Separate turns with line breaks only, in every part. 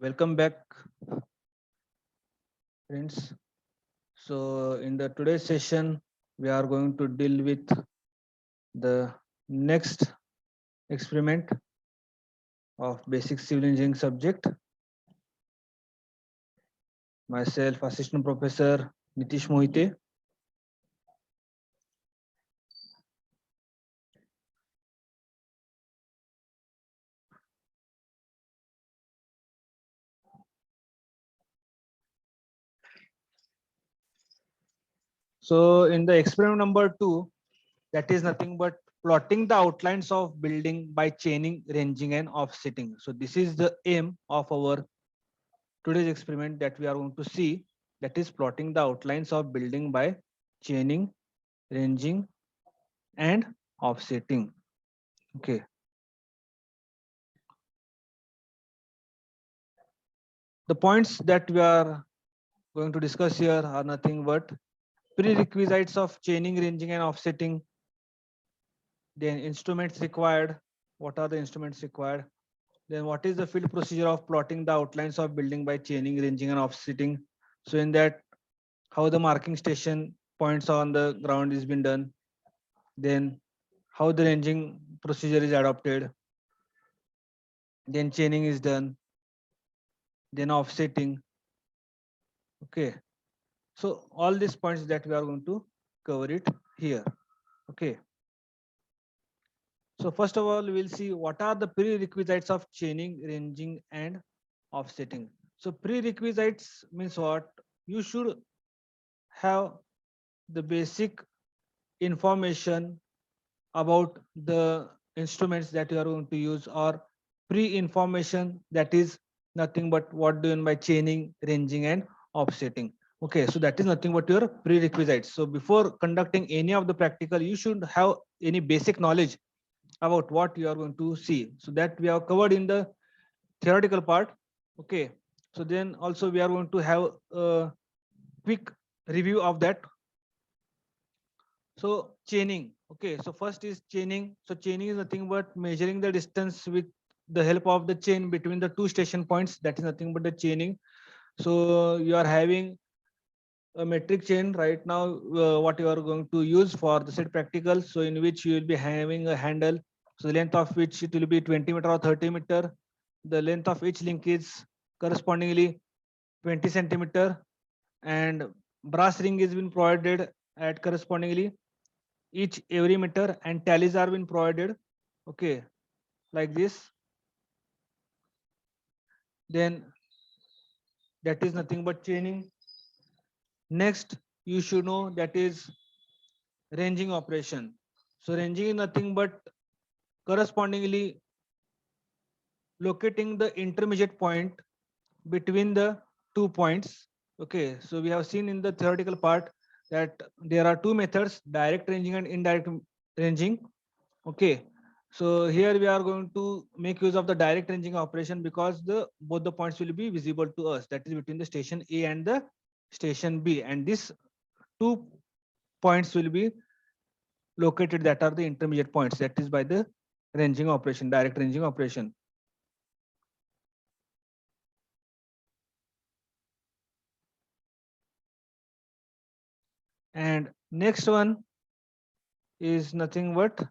Welcome back, friends. So, in the today's session, we are going to deal with the next experiment of basic civil engineering subject. Myself, Assistant Professor Nitish Mohite. So, in the experiment number 2, that is nothing but plotting the outlines of building by chaining, ranging, and offsetting. So, this is the aim of our today's experiment that we are going to see. That is plotting the outlines of building by chaining, ranging, and offsetting. Okay. The points that we are going to discuss here are nothing but prerequisites of chaining, ranging, and offsetting. Then instruments required. What are the instruments required? Then what is the field procedure of plotting the outlines of building by chaining, ranging, and offsetting? So in that, how the marking station points on the ground is been done. Then how the ranging procedure is adopted. Then chaining is done. Then offsetting. Okay. So all these points that we are going to cover it here. Okay. So first of all, we'll see what are the prerequisites of chaining, ranging, and offsetting. So prerequisites means what? You should have the basic information about the instruments that you are going to use, or pre-information, that is nothing but what do you mean by chaining, ranging, and offsetting. Okay, so that is nothing but your prerequisites. So before conducting any of the practical, you should have any basic knowledge about what you are going to see. So that we have covered in the theoretical part. Okay, so then also we are going to have a quick review of that. So chaining. Okay, so first is chaining. So chaining is nothing but measuring the distance with the help of the chain between the two station points. That is nothing but the chaining. So you are having a metric chain right now, what you are going to use for the set practical. So in which you will be having a handle, so the length of which it will be 20 meter or 30 meter. The length of each link is correspondingly 20 centimeter, and brass ring is been provided at correspondingly each every meter, and tallies are been provided. Okay, like this. Then that is nothing but chaining. Next, you should know that is ranging operation. So ranging is nothing but correspondingly locating the intermediate point between the 2 points. Okay, so we have seen in the theoretical part that there are two methods, direct ranging and indirect ranging. Okay, so here we are going to make use of the direct ranging operation because the both the points will be visible to us, that is between the station A and the station B, and these 2 points will be located, that are the intermediate points, that is by the ranging operation, direct ranging operation. And next one is nothing but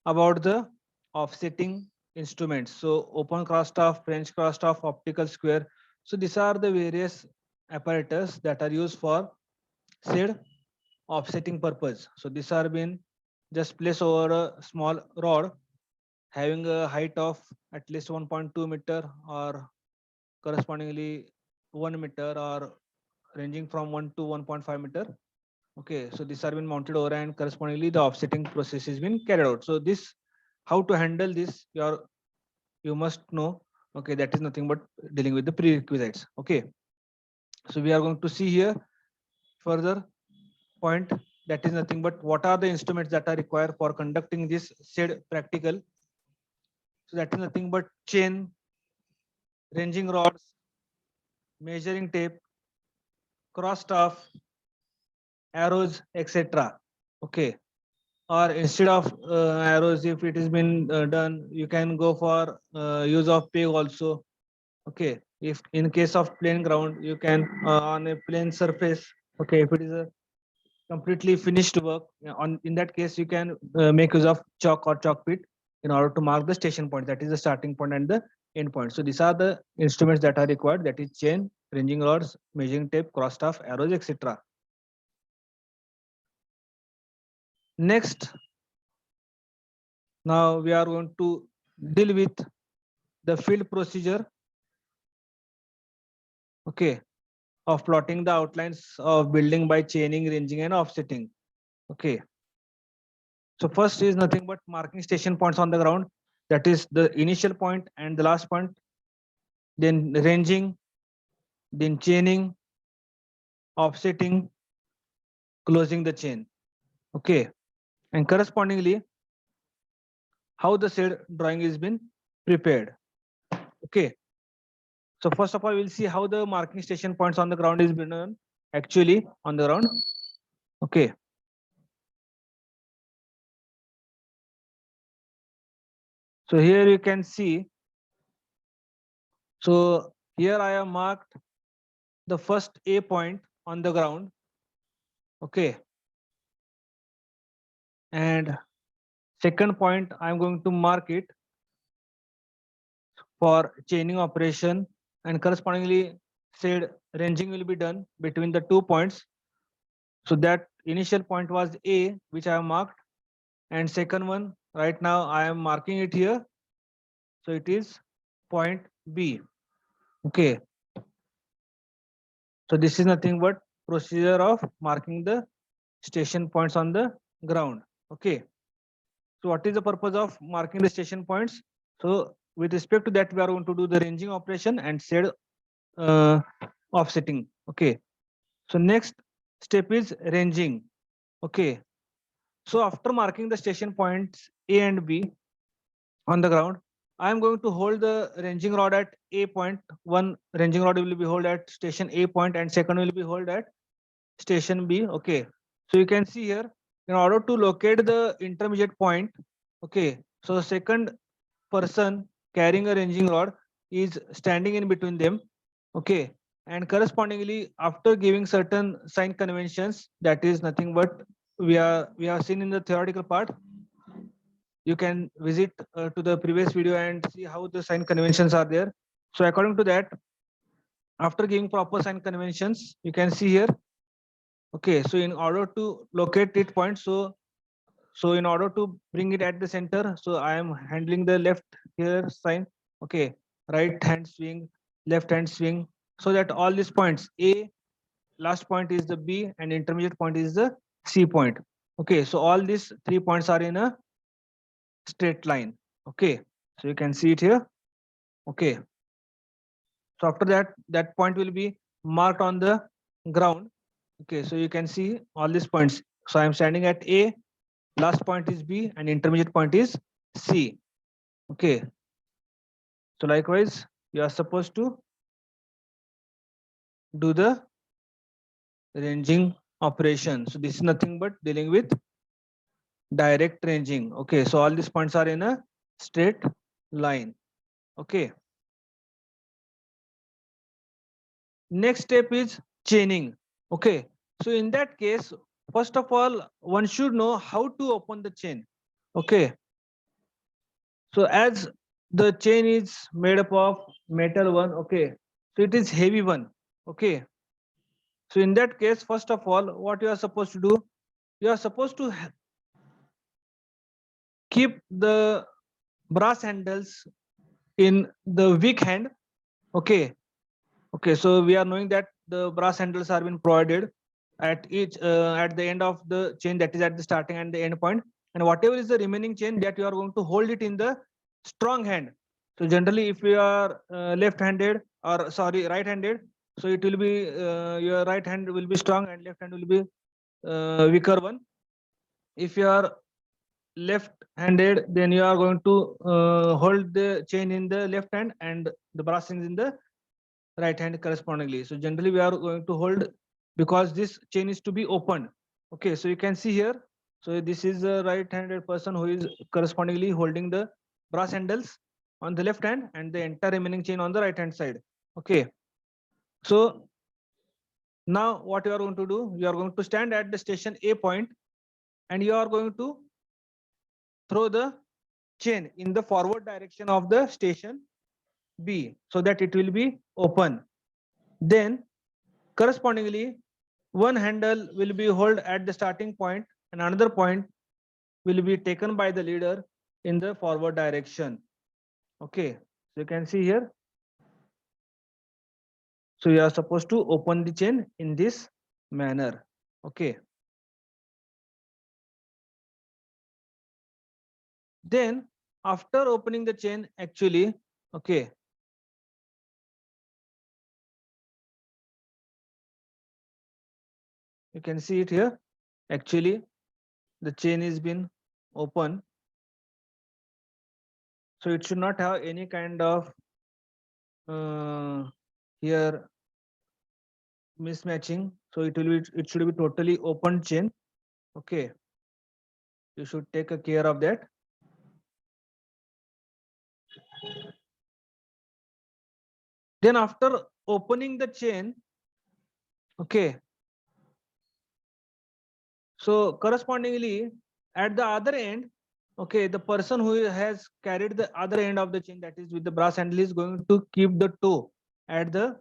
about the offsetting instruments. So open crossstaff, French crossstaff, optical square. So these are the various apparatus that are used for said offsetting purpose. So these are been just placed over a small rod having a height of at least 1.2 meter, or correspondingly 1 meter, or ranging from 1 to 1.5 meter. Okay, so these are been mounted over, and correspondingly the offsetting process has been carried out. So this, how to handle this, you must know. Okay, that is nothing but dealing with the prerequisites. Okay, so we are going to see here further point, that is nothing but what are the instruments that are required for conducting this said practical. So that is nothing but chain, ranging rods, measuring tape, cross staff, arrows, etc. Okay, or instead of arrows, if it has been done, you can go for use of peg also. Okay, if in case of plain ground, you can on a plain surface. Okay, if it is a completely finished work, on in that case you can make use of chalk or chalk pit in order to mark the station point, that is the starting point and the end point. So these are the instruments that are required, that is chain, ranging rods, measuring tape, cross staff, arrows, etc. Next, now we are going to deal with the field procedure, okay, of plotting the outlines of building by chaining, ranging, and offsetting. Okay, so first is nothing but marking station points on the ground, that is the initial point and the last point, then ranging, then chaining, offsetting, closing the chain. Okay, and correspondingly, how the said drawing is been prepared. Okay, so first of all, we'll see how the marking station points on the ground is been done actually on the ground. Okay, so here you can see. So here I have marked the first A point on the ground. Okay, and second point I'm going to mark it for chaining operation, and correspondingly said ranging will be done between the 2 points. So that initial point was A, which I have marked, and second one right now I am marking it here. So it is point B. Okay. So this is nothing but procedure of marking the station points on the ground. Okay. So what is the purpose of marking the station points? So with respect to that, we are going to do the ranging operation and said offsetting. Okay. So next step is ranging. Okay. So after marking the station points A and B on the ground, I am going to hold the ranging rod at A point. One ranging rod will be held at station A point and second will be held at station B. Okay. So you can see here, in order to locate the intermediate point, okay, so the second person carrying a ranging rod is standing in between them. Okay. And correspondingly, after giving certain sign conventions, that is nothing but we have seen in the theoretical part. You can visit to the previous video and see how the sign conventions are there. So according to that, after giving proper sign conventions, you can see here. Okay, so in order to locate it point, so in order to bring it at the center, so I am handling the left here sign. Okay, right hand swing, left hand swing, so that all these points A, last point is the B, and intermediate point is the C point. Okay, so all these 3 points are in a straight line. Okay, so you can see it here. Okay, so after that, that point will be marked on the ground. Okay, so you can see all these points. So I am standing at A, last point is B, and intermediate point is C. Okay, so likewise, you are supposed to do the ranging operation. So this is nothing but dealing with direct ranging. Okay, so all these points are in a straight line. Okay, next step is chaining. Okay, so in that case, first of all, one should know how to open the chain. Okay, so as the chain is made up of metal one, okay, so it is heavy one. Okay, so in that case, first of all, what you are supposed to do, you are supposed to keep the brass handles in the weak hand. Okay, okay, so we are knowing that the brass handles are being provided at each at the end of the chain, that is at the starting and the end point, and whatever is the remaining chain, that you are going to hold it in the strong hand. So generally, if you are left-handed, or sorry, right-handed, so it will be your right hand will be strong and left hand will be weaker one. If you are left-handed, then you are going to hold the chain in the left hand and the brass rings in the right hand correspondingly. So generally we are going to hold, because this chain is to be opened. Okay, so you can see here. So this is a right-handed person who is correspondingly holding the brass handles on the left hand and the entire remaining chain on the right hand side. Okay. So now what you are going to do, you are going to stand at the station A point and you are going to throw the chain in the forward direction of the station B so that it will be open. Then correspondingly, one handle will be held at the starting point and another point will be taken by the leader in the forward direction. Okay, so you can see here. So you are supposed to open the chain in this manner. Okay. Then after opening the chain, actually, okay, you can see it here. Actually, the chain is been open. So it should not have any kind of here mismatching. So it should be totally open chain. Okay. You should take a care of that. Then after opening the chain, okay, so correspondingly at the other end, okay, the person who has carried the other end of the chain, that is with the brass handle, is going to keep the toe at the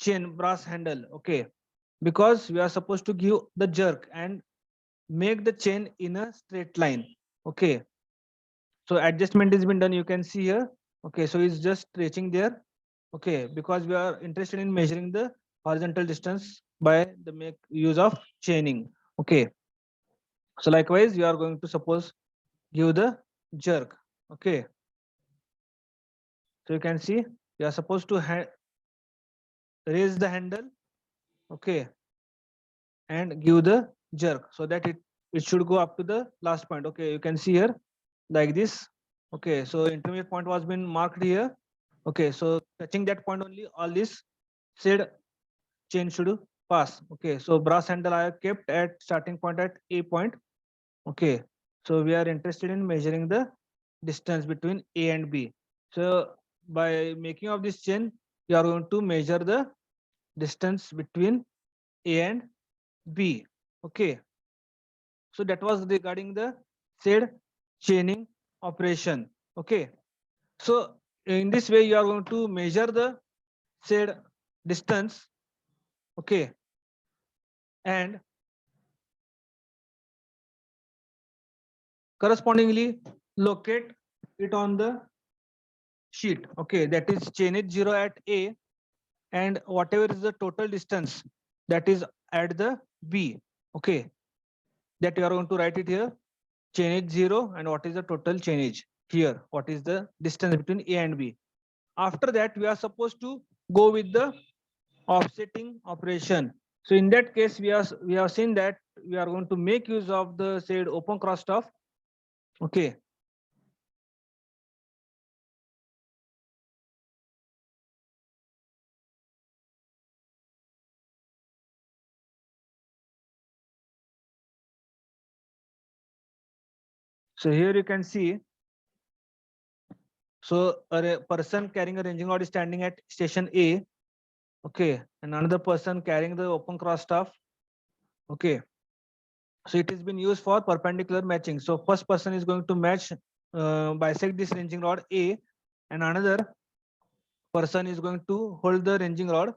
chain brass handle. Okay, because we are supposed to give the jerk and make the chain in a straight line. Okay, so adjustment has been done, you can see here. Okay, so it's just stretching there. Okay, because we are interested in measuring the horizontal distance by the make use of chaining. Okay, so likewise you are going to suppose give the jerk. Okay, so you can see you are supposed to raise the handle. Okay, and give the jerk so that it should go up to the last point. Okay, you can see here like this. Okay, so intermediate point was been marked here. Okay, so touching that point only, all this said chain should pass. Okay, so brass handle I have kept at starting point at A point. Okay, so we are interested in measuring the distance between A and B. So by making of this chain, you are going to measure the distance between A and B. Okay, so that was regarding the said chaining operation. Okay, so in this way you are going to measure the said distance. Okay, and correspondingly locate it on the sheet. Okay, that is chain it 0 at A and whatever is the total distance that is at the B. Okay, that you are going to write it here. Chain it 0 and what is the total chainage here? What is the distance between A and B? After that, we are supposed to go with the offsetting operation. So in that case, we have seen that we are going to make use of the said open cross stuff. Okay, so here you can see. So a person carrying a ranging rod is standing at station A. Okay, and another person carrying the open cross stuff. Okay, so it has been used for perpendicular matching. So first person is going to match bisect this ranging rod A, and another person is going to hold the ranging rod.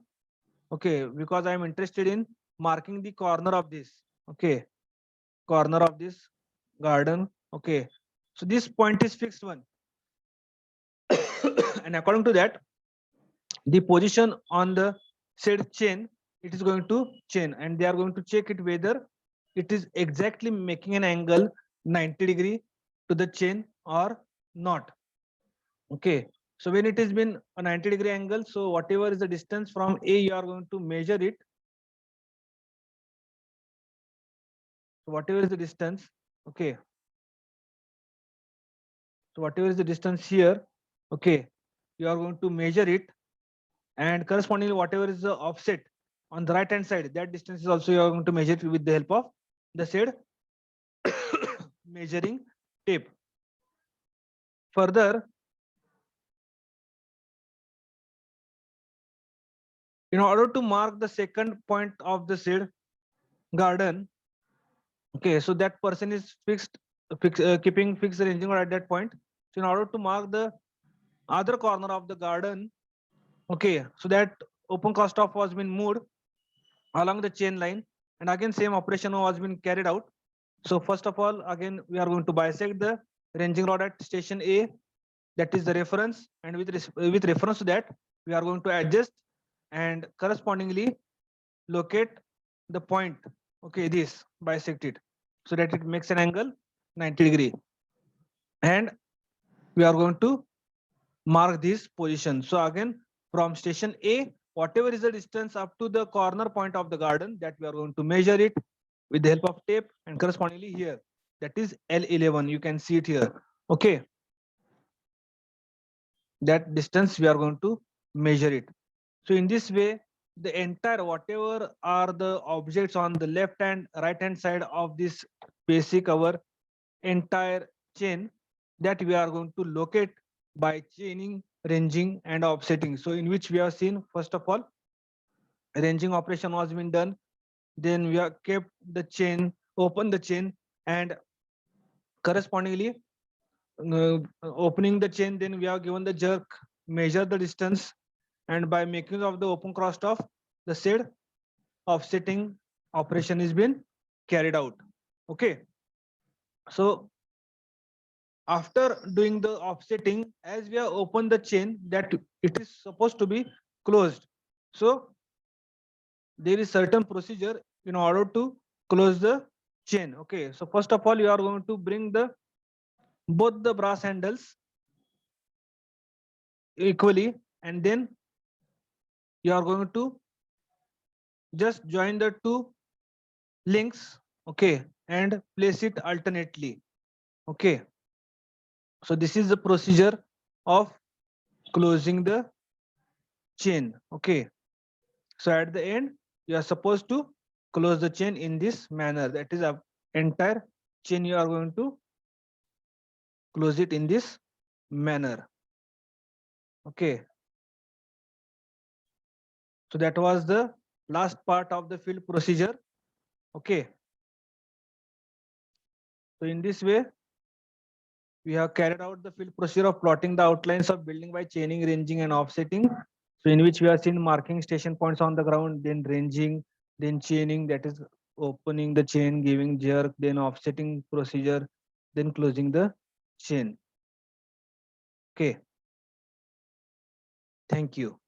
Okay, because I am interested in marking the corner of this. Okay, corner of this garden. Okay, so this point is fixed one. And according to that, the position on the said chain, it is going to chain, and they are going to check it whether it is exactly making an angle 90° to the chain or not. Okay, so when it has been a 90° angle, so whatever is the distance from A, you are going to measure it. So whatever is the distance, okay, so whatever is the distance here, okay, you are going to measure it, and correspondingly whatever is the offset on the right hand side, that distance is also you are going to measure it with the help of the said measuring tape. Further, in order to mark the second point of the seed garden, okay, so that person is keeping fixed ranging rod at that point. So in order to mark the other corner of the garden, okay, so that open cast off was been moved along the chain line, and again same operation was been carried out. So first of all, again we are going to bisect the ranging rod at station A, that is the reference, and with reference to that we are going to adjust and correspondingly locate the point, okay, this bisect it, so that it makes an angle 90 degree, and we are going to mark this position. So again, from station A, whatever is the distance up to the corner point of the garden, that we are going to measure it with the help of tape, and correspondingly here, that is L11. You can see it here. Okay, that distance we are going to measure it. So in this way, the entire whatever are the objects on the left and right hand side of this basic our entire chain, that we are going to locate by chaining, ranging, and offsetting. So in which we have seen, first of all, ranging operation was been done. Then we have kept the chain, open the chain, and correspondingly opening the chain. Then we have given the jerk, measure the distance, and by making of the open cross off, the said offsetting operation is been carried out. Okay, so after doing the offsetting, as we have opened the chain, that it is supposed to be closed. So there is certain procedure in order to close the chain. Okay, so first of all, you are going to bring the both the brass handles equally, and then you are going to just join the two links, okay, and place it alternately. Okay, so this is the procedure of closing the chain. Okay, so at the end you are supposed to close the chain in this manner, that is a entire chain you are going to close it in this manner. Okay, so that was the last part of the field procedure. Okay, so in this way we have carried out the field procedure of plotting the outlines of building by chaining, ranging, and offsetting. So in which we have seen marking station points on the ground, then ranging, then chaining, that is opening the chain, giving jerk, then offsetting procedure, then closing the chain. Okay, thank you.